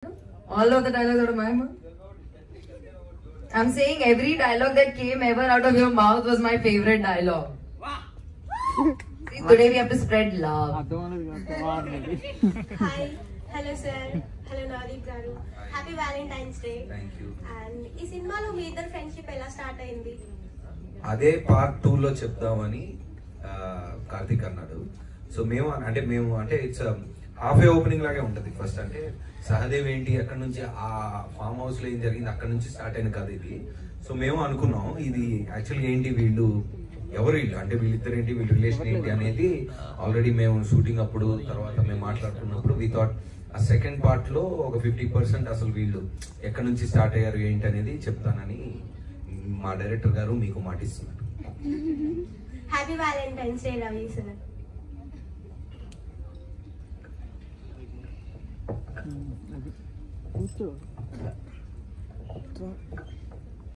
All of the dialogues out of my mouth. I'm saying every dialogue that came ever out of your mouth was my favorite dialogue. See, today we have to spread love. Hi, hello sir, hello Navdeep garu. Happy Valentine's Day. Thank you. And ఈ సినిమాలో మీ ఇద్దరు friendship ఎలా start అయింది? అదే part 2 లో చెప్దామని కార్తిక్ అన్నాడు. So మేము అంటే ఇట్స్ హాఫ్ ఏ ఓపెనింగ్ లాగే ఉంటది. ఫస్ట్ అంటే సహదేవ్ ఏంటి అక్కడ నుంచి ఆ ఫామ్ హౌస్ లో ఏం జరిగింది అక్కడ నుంచి స్టార్ట్ అయిన కథ ఇది. సో మేము అనుకున్నాం ఇది యాక్చువల్గా ఏంటి వీళ్ళు ఎవరు వీళ్ళు అంటే వీళ్ళిద్దరు ఏంటి వీళ్ళ రిలేషన్ ఏంటి అనేది ఆల్రెడీ మేము షూటింగ్ అప్పుడు తర్వాత మేము మాట్లాడుతున్నప్పుడు వి థాట్ ఆ సెకండ్ పార్ట్ లో ఒక 50% అసలు వీళ్ళు ఎక్కడి నుంచి స్టార్ట్ అయ్యారు ఏంటి అనేది చెప్తానని మా డైరెక్టర్ గారు మీకు మాటిస్తున్నారు. Happy valentine's day Ravi sir. కూర్చో